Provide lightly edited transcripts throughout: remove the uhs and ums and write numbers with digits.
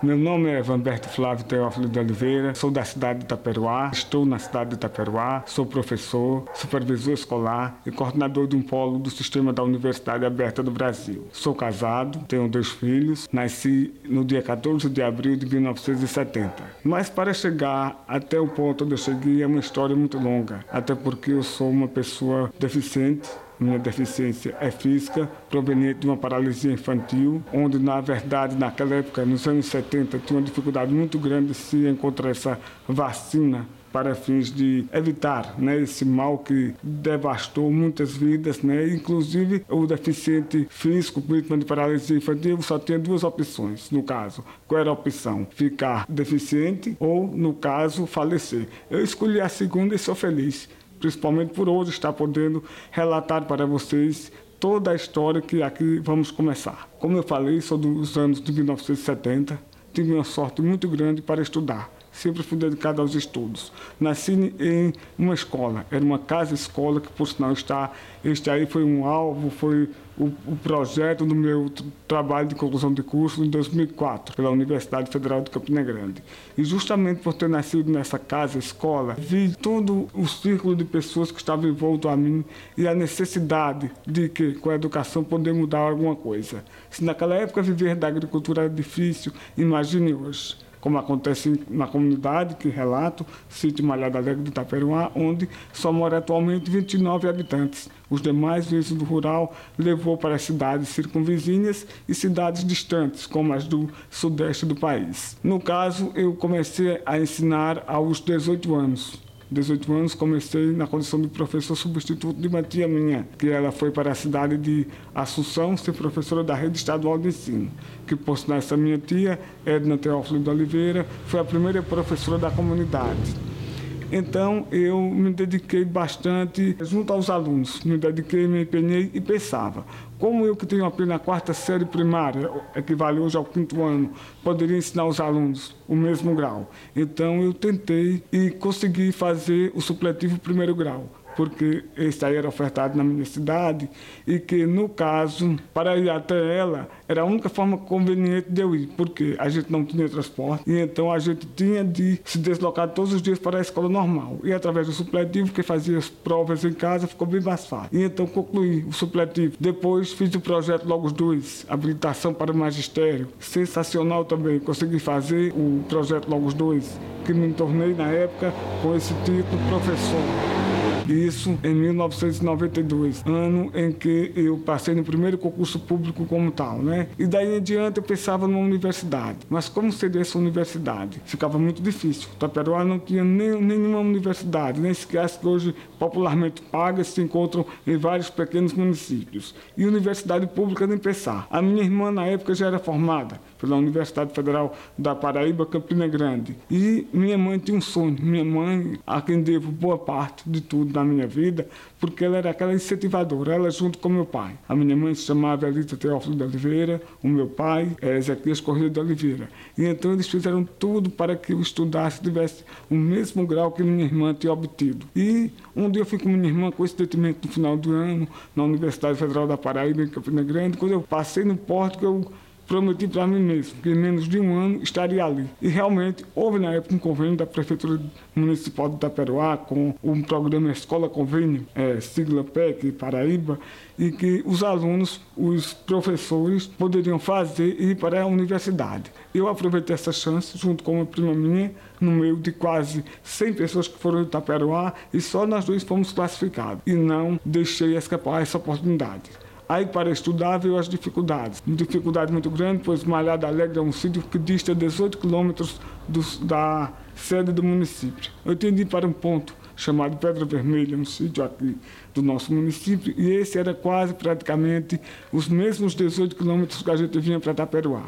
Meu nome é Vanberto Flávio Teófilo de Oliveira, sou da cidade de Itaperuá, estou na cidade de Itaperuá, sou professor, supervisor escolar e coordenador de um polo do sistema da Universidade Aberta do Brasil. Sou casado, tenho 2 filhos, nasci no dia 14 de abril de 1970. Mas para chegar até o ponto onde eu cheguei é uma história muito longa, até porque eu sou uma pessoa deficiente. Minha deficiência é física, proveniente de uma paralisia infantil, onde, na verdade, naquela época, nos anos 70, tinha uma dificuldade muito grande de se encontrar essa vacina para fins de evitar, esse mal que devastou muitas vidas. Inclusive, o deficiente físico, vítima de paralisia infantil, só tinha 2 opções, no caso. Qual era a opção? Ficar deficiente ou, no caso, falecer. Eu escolhi a segunda e sou feliz, principalmente por hoje estar podendo relatar para vocês toda a história que aqui vamos começar. Como eu falei, sou dos anos de 1970, tive uma sorte muito grande para estudar. Sempre fui dedicado aos estudos. Nasci em uma escola, era uma casa-escola que, por sinal, este aí foi um alvo, foi o projeto do meu trabalho de conclusão de curso em 2004, pela Universidade Federal de Campina Grande. E justamente por ter nascido nessa casa-escola, vi todo o círculo de pessoas que estavam em volta a mim e a necessidade de que, com a educação, poder mudar alguma coisa. Se naquela época viver da agricultura era difícil, imagine hoje. Como acontece na comunidade que relato, sítio Malhada Alegre de Itaperuá, onde só mora atualmente 29 habitantes. Os demais, vindo do rural, levou para as cidades circunvizinhas e cidades distantes, como as do sudeste do país. No caso, eu comecei a ensinar aos 18 anos. 18 anos comecei na condição de professor substituto de uma tia minha, que ela foi para a cidade de Assunção ser professora da rede estadual de ensino, que por sinal essa minha tia, Edna Teófilo de Oliveira, foi a primeira professora da comunidade. Então, eu me dediquei bastante junto aos alunos, me empenhei e pensava, como eu que tenho apenas a 4ª série primária, equivale hoje ao 5º ano, poderia ensinar aos alunos o mesmo grau. Então, eu tentei e consegui fazer o supletivo 1º grau, porque esse aí era ofertado na minha cidade e que, no caso, para ir até ela, era a única forma conveniente de eu ir, porque a gente não tinha transporte e então a gente tinha de se deslocar todos os dias para a escola normal. E através do supletivo, que fazia as provas em casa, ficou bem mais fácil. E então concluí o supletivo. Depois fiz o projeto Logos 2, habilitação para o magistério. Sensacional também, consegui fazer o projeto Logos 2, que me tornei na época com esse título professor. Isso em 1992, ano em que eu passei no primeiro concurso público como tal, E daí em diante eu pensava numa universidade. Mas como seria essa universidade? Ficava muito difícil. Itaperuá não tinha nenhuma universidade, nem sequer as que hoje popularmente pagas se encontram em vários pequenos municípios. E universidade pública nem pensar. A minha irmã na época já era formada pela Universidade Federal da Paraíba, Campina Grande. E minha mãe tinha um sonho. Minha mãe, a quem devo boa parte de tudo na minha vida, porque ela era aquela incentivadora, ela junto com meu pai. A minha mãe se chamava Elisa Teófilo de Oliveira, o meu pai é Ezequias Corrêa de Oliveira. E então eles fizeram tudo para que eu estudasse, tivesse o mesmo grau que minha irmã tinha obtido. E um dia eu fui com minha irmã, coincidentemente no final do ano, na Universidade Federal da Paraíba, em Campina Grande. Quando eu passei no pórtico, eu prometi para mim mesmo que em menos de um ano estaria ali. E realmente houve na época um convênio da Prefeitura Municipal de Itaperuá com um programa Escola Convênio, sigla PEC Paraíba, e que os alunos, os professores poderiam fazer e ir para a universidade. Eu aproveitei essa chance junto com uma prima minha, no meio de quase 100 pessoas que foram de Itaperuá, e só nós 2 fomos classificados. E não deixei escapar essa oportunidade. Aí, para estudar, veio as dificuldades. Uma dificuldade muito grande, pois Malhada Alegre é um sítio que dista 18 quilômetros da sede do município. Eu tinha de ir para um ponto chamado Pedra Vermelha, um sítio aqui do nosso município, e esse era quase praticamente os mesmos 18 quilômetros que a gente vinha para Itaperuá.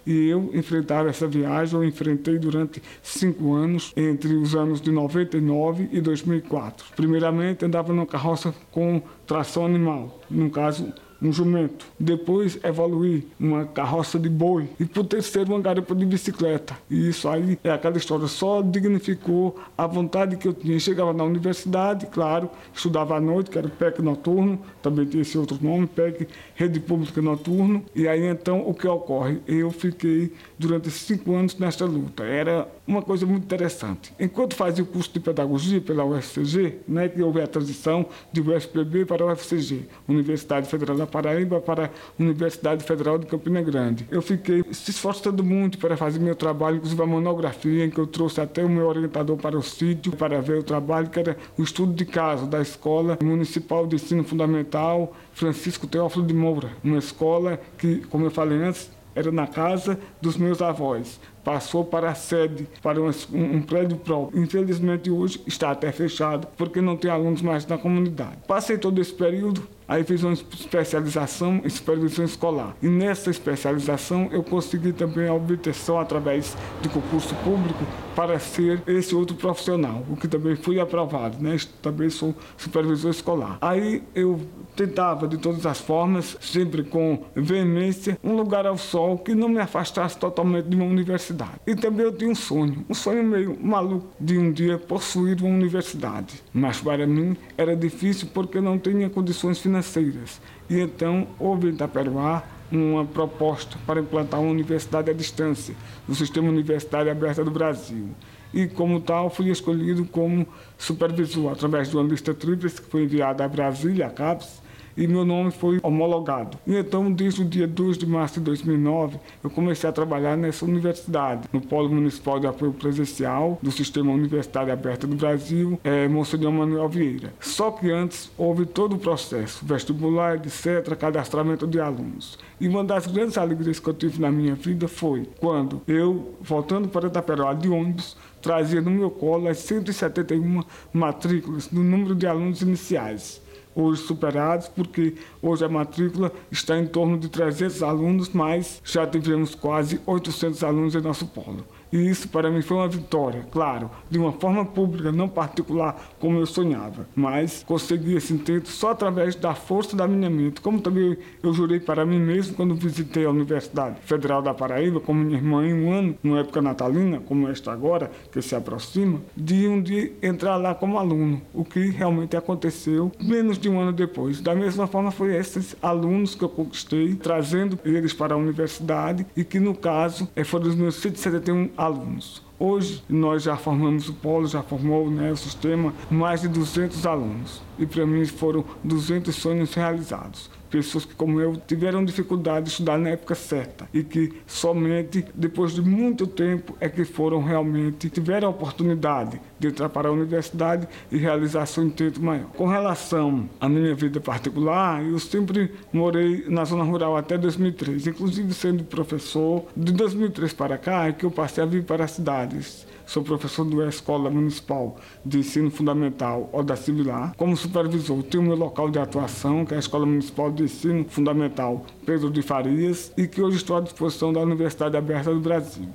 E eu enfrentava essa viagem, eu enfrentei durante 5 anos, entre os anos de 99 e 2004. Primeiramente, andava numa carroça com tração animal, no caso, um jumento. Depois evoluí uma carroça de boi. E por terceiro, uma garupa de bicicleta. E isso aí é aquela história, só dignificou a vontade que eu tinha. Chegava na universidade, claro, estudava à noite, que era o PEC noturno, também tinha esse outro nome, PEC Rede Pública Noturno. E aí então o que ocorre? Eu fiquei durante 5 anos nesta luta. Era uma coisa muito interessante. Enquanto fazia o curso de pedagogia pela UFCG, né, que houve a transição de UFPB para a UFCG, Universidade Federal da Paraíba para a Universidade Federal de Campina Grande. Eu fiquei se esforçando muito para fazer meu trabalho, inclusive a monografia, em que eu trouxe até o meu orientador para o sítio para ver o trabalho, que era o estudo de caso da Escola Municipal de Ensino Fundamental Francisco Teófilo de Moura, uma escola que, como eu falei antes, era na casa dos meus avós. Passou para a sede, para um prédio próprio. Infelizmente, hoje está até fechado, porque não tem alunos mais na comunidade. Passei todo esse período, aí fiz uma especialização em supervisão escolar. E nessa especialização, eu consegui também a obtenção, através de concurso público, para ser esse outro profissional, o que também fui aprovado, né? Também sou supervisor escolar. Aí eu tentava, de todas as formas, sempre com veemência, um lugar ao sol que não me afastasse totalmente de uma universidade. E também eu tinha um sonho meio maluco, de um dia possuir uma universidade. Mas para mim era difícil porque não tinha condições financeiras. E então houve em Itaperuá uma proposta para implantar uma universidade à distância, no Sistema Universitário Aberto do Brasil. E, como tal, fui escolhido como supervisor, através de uma lista tríplice que foi enviada a Brasília, a CAPES, e meu nome foi homologado. E então, desde o dia 2 de março de 2009, eu comecei a trabalhar nessa universidade, no Polo Municipal de Apoio Presencial do Sistema Universitário Aberto do Brasil, Monsenhor Manuel Vieira. Só que antes houve todo o processo, vestibular, etc., cadastramento de alunos. E uma das grandes alegrias que eu tive na minha vida foi quando eu, voltando para Itaperuá de ônibus, trazia no meu colo as 171 matrículas do número de alunos iniciais, hoje superados, porque hoje a matrícula está em torno de 300 alunos, mas já tivemos quase 800 alunos em nosso polo. E isso para mim foi uma vitória, claro, de uma forma pública, não particular como eu sonhava, mas consegui esse intento só através da força da minha mente, como também eu jurei para mim mesmo quando visitei a Universidade Federal da Paraíba, com minha irmã em um ano, numa época natalina, como esta agora, que se aproxima, de um dia entrar lá como aluno, o que realmente aconteceu menos de um ano depois. Da mesma forma foi esses alunos que eu conquistei, trazendo eles para a universidade e que no caso foram os meus 171 alunos. Hoje nós já formamos o polo, já formou, né, o sistema, mais de 200 alunos. E para mim foram 200 sonhos realizados. Pessoas que, como eu, tiveram dificuldade de estudar na época certa e que somente depois de muito tempo é que foram realmente, tiveram a oportunidade de entrar para a universidade e realizar seu intento maior. Com relação à minha vida particular, eu sempre morei na zona rural até 2003, inclusive sendo professor. De 2003 para cá é que eu passei a vir para as cidades. Sou professor da Escola Municipal de Ensino Fundamental Odaci Vilar. Como supervisor, tenho meu local de atuação, que é a Escola Municipal de Ensino Fundamental Pedro de Farias, e que hoje estou à disposição da Universidade Aberta do Brasil.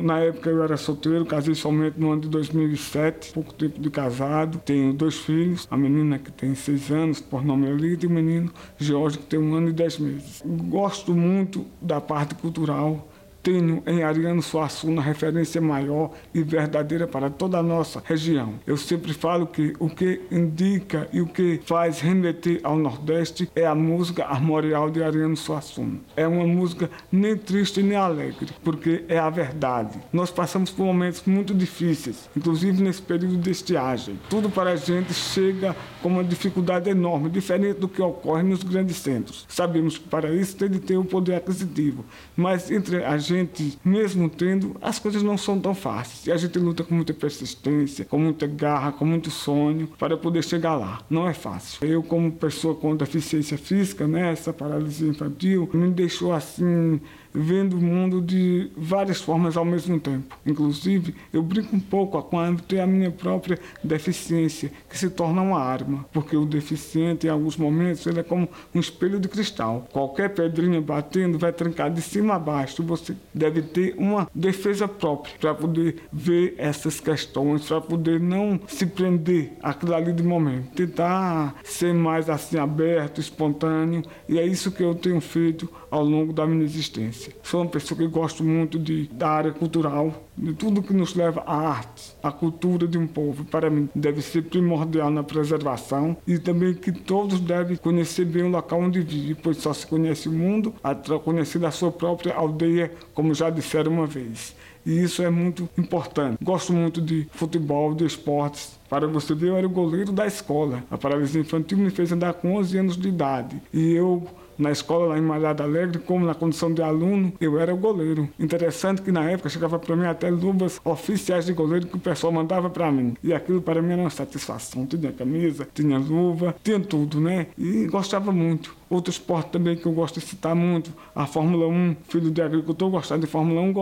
Na época eu era solteiro, casei somente no ano de 2007, pouco tempo de casado. Tenho 2 filhos, a menina que tem 6 anos, por nome Elida, e o menino Jorge, que tem 1 ano e 10 meses. Gosto muito da parte cultural. Tenho em Ariano Suassuna referência maior e verdadeira para toda a nossa região. Eu sempre falo que o que indica e o que faz remeter ao Nordeste é a música armorial de Ariano Suassuna. É uma música nem triste nem alegre, porque é a verdade. Nós passamos por momentos muito difíceis, inclusive nesse período de estiagem. Tudo para a gente chega com uma dificuldade enorme, diferente do que ocorre nos grandes centros. Sabemos que para isso tem de ter o poder aquisitivo, mas entre a gente, mesmo tendo, as coisas não são tão fáceis. E a gente luta com muita persistência, com muita garra, com muito sonho para poder chegar lá. Não é fácil. Eu, como pessoa com deficiência física, né, essa paralisia infantil, me deixou assim vendo o mundo de várias formas ao mesmo tempo. Inclusive, eu brinco um pouco quando tenho a minha própria deficiência, que se torna uma arma, porque o deficiente, em alguns momentos, ele é como um espelho de cristal. Qualquer pedrinha batendo vai trancar de cima a baixo. Você deve ter uma defesa própria para poder ver essas questões, para poder não se prender àquilo ali de momento. Tentar ser mais assim aberto, espontâneo, e é isso que eu tenho feito ao longo da minha existência. Sou uma pessoa que gosto muito da área cultural, de tudo que nos leva à arte, à cultura de um povo. Para mim, deve ser primordial na preservação e também que todos devem conhecer bem o local onde vive, pois só se conhece o mundo conhecendo a sua própria aldeia, como já disseram uma vez. E isso é muito importante. Gosto muito de futebol, de esportes. Para você ver, eu era o goleiro da escola. A paralisia infantil me fez andar com 11 anos de idade. E eu, na escola lá em Malhada Alegre, como na condição de aluno, eu era o goleiro. Interessante que na época chegava para mim até luvas oficiais de goleiro que o pessoal mandava para mim. E aquilo para mim era uma satisfação. Tinha camisa, tinha luva, tinha tudo, né? E gostava muito. Outro esporte também que eu gosto de citar muito, a Fórmula 1. Filho de agricultor, gostar de Fórmula 1,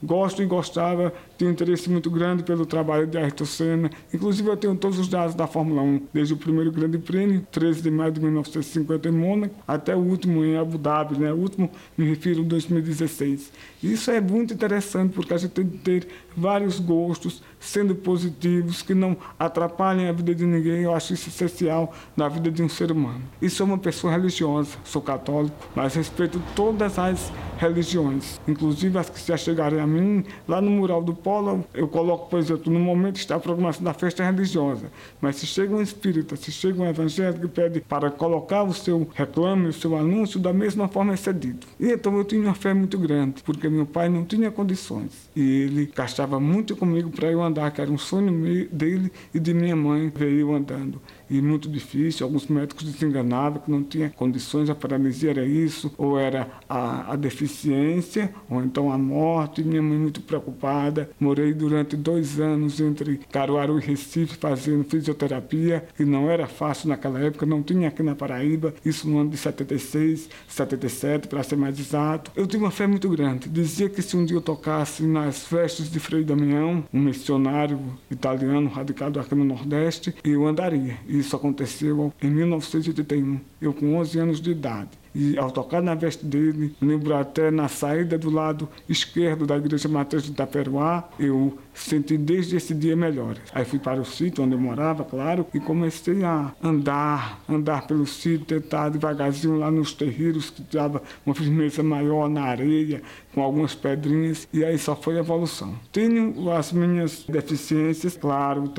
gosto e gostava, tenho um interesse muito grande pelo trabalho de Ayrton Senna. Inclusive, eu tenho todos os dados da Fórmula 1, desde o primeiro grande prêmio, 13 de maio de 1950 em Mônaco, até o último em Abu Dhabi, né? O último, me refiro, a 2016. Isso é muito interessante, porque a gente tem que ter vários gostos, sendo positivos, que não atrapalhem a vida de ninguém. Eu acho isso essencial na vida de um ser humano. E sou uma pessoa religiosa, sou católico, mas respeito todas as religiões, inclusive as que se achegarem a mim. Lá no mural do Polo, eu coloco, por exemplo, no momento está a programação da festa religiosa, mas se chega um espírita, se chega um evangélico que pede para colocar o seu reclame, o seu anúncio, da mesma forma é cedido. E então eu tinha uma fé muito grande, porque meu pai não tinha condições, e ele gastava muito comigo para eu andar, que era um sonho dele e de minha mãe ver eu andando. E muito difícil, alguns médicos desenganavam que não tinha condições, a paralisia era isso, ou era a deficiência, ou então a morte. Minha mãe muito preocupada. Morei durante 2 anos entre Caruaru e Recife fazendo fisioterapia, que não era fácil naquela época, não tinha aqui na Paraíba, isso no ano de 76, 77, para ser mais exato. Eu tinha uma fé muito grande. Dizia que se um dia eu tocasse nas festas de Frei Damião, um missionário italiano radicado aqui no Nordeste, eu andaria. Isso aconteceu em 1981, eu com 11 anos de idade. E ao tocar na veste dele, lembro até na saída do lado esquerdo da Igreja Matriz de Itaperuá, eu senti desde esse dia melhores. Aí fui para o sítio onde eu morava, claro, e comecei a andar pelo sítio, tentar devagarzinho lá nos terreiros, que dava uma firmeza maior na areia, com algumas pedrinhas, e aí só foi evolução. Tenho as minhas deficiências, claro,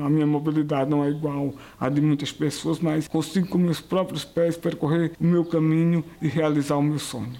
a minha mobilidade não é igual à de muitas pessoas, mas consigo com meus próprios pés percorrer o meu caminho e realizar o meu sonho.